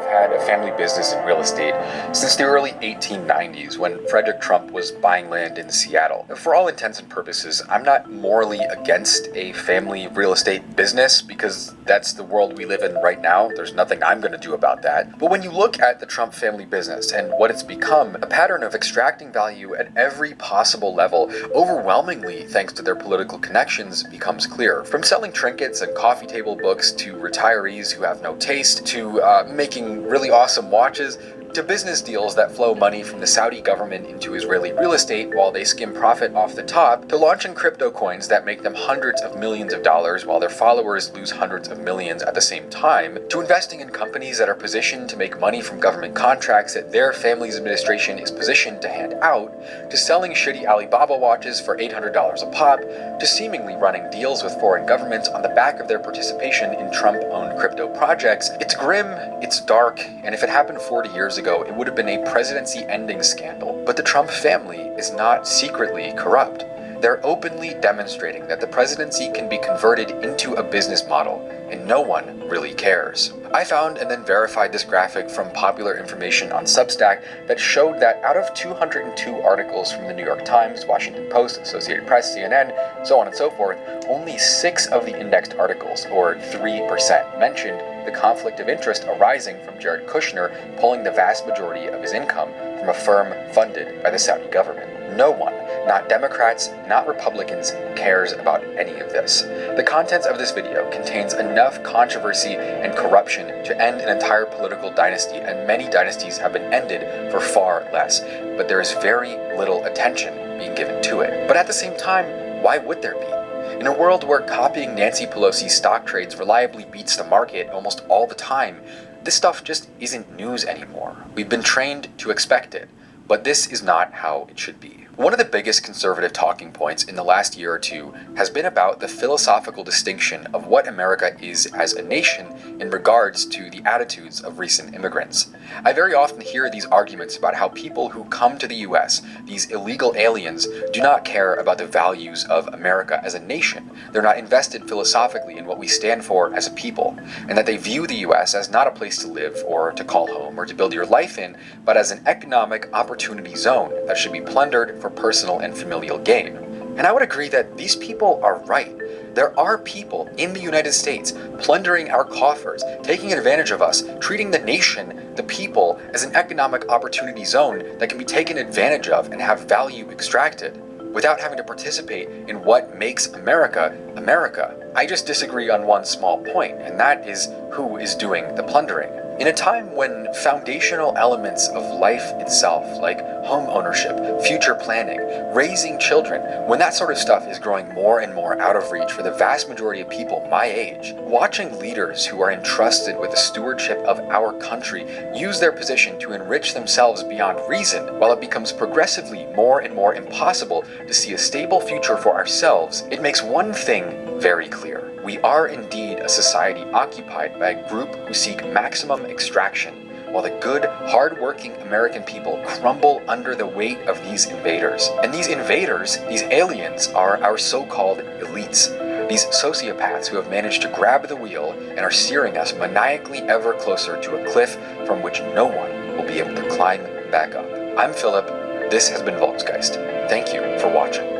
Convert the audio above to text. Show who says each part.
Speaker 1: had a family business in real estate since the early 1890s when Frederick Trump was buying land in Seattle. For all intents and purposes, I'm not morally against a family real estate business because that's the world we live in right now. There's nothing I'm going to do about that. But when you look at the Trump family business and what it's become, a pattern of extracting value at every possible level, overwhelmingly thanks to their political connections, becomes clear. From selling trinkets and coffee table books to retirees who have no taste, to making really awesome watches, to business deals that flow money from the Saudi government into Israeli real estate while they skim profit off the top, to launching crypto coins that make them hundreds of millions of dollars while their followers lose hundreds of millions at the same time, to investing in companies that are positioned to make money from government contracts that their family's administration is positioned to hand out, to selling shitty Alibaba watches for $800 a pop, to seemingly running deals with foreign governments on the back of their participation in Trump-owned crypto projects. It's grim, it's dark, and if it happened 40 years ago, it would have been a presidency-ending scandal. But the Trump family is not secretly corrupt. They're openly demonstrating that the presidency can be converted into a business model, and no one really cares. I found and then verified this graphic from Popular Information on Substack that showed that out of 202 articles from the New York Times, Washington Post, Associated Press, CNN, so on and so forth, only 6 of the indexed articles, or 3%, mentioned the conflict of interest arising from Jared Kushner pulling the vast majority of his income from a firm funded by the Saudi government. No one, not Democrats, not Republicans, cares about any of this. The contents of this video contains enough controversy and corruption to end an entire political dynasty, and many dynasties have been ended for far less, but there is very little attention being given to it. But at the same time, why would there be? In a world where copying Nancy Pelosi's stock trades reliably beats the market almost all the time, this stuff just isn't news anymore. We've been trained to expect it, but this is not how it should be. One of the biggest conservative talking points in the last year or two has been about the philosophical distinction of what America is as a nation in regards to the attitudes of recent immigrants. I very often hear these arguments about how people who come to the US, these illegal aliens, do not care about the values of America as a nation. They're not invested philosophically in what we stand for as a people, and that they view the US as not a place to live or to call home or to build your life in, but as an economic opportunity zone that should be plundered for personal and familial gain. And I would agree that these people are right. There are people in the United States plundering our coffers, taking advantage of us, treating the nation, the people, as an economic opportunity zone that can be taken advantage of and have value extracted without having to participate in what makes America, America. I just disagree on one small point, and that is who is doing the plundering. In a time when foundational elements of life itself, like home ownership, future planning, raising children, when that sort of stuff is growing more and more out of reach for the vast majority of people my age, watching leaders who are entrusted with the stewardship of our country use their position to enrich themselves beyond reason, while it becomes progressively more and more impossible to see a stable future for ourselves, it makes one thing very clear. We are indeed a society occupied by a group who seek maximum extraction, while the good, hard-working American people crumble under the weight of these invaders. And these invaders, these aliens, are our so-called elites. These sociopaths who have managed to grab the wheel and are steering us maniacally ever closer to a cliff from which no one will be able to climb back up. I'm Philip. This has been Volksgeist. Thank you for watching.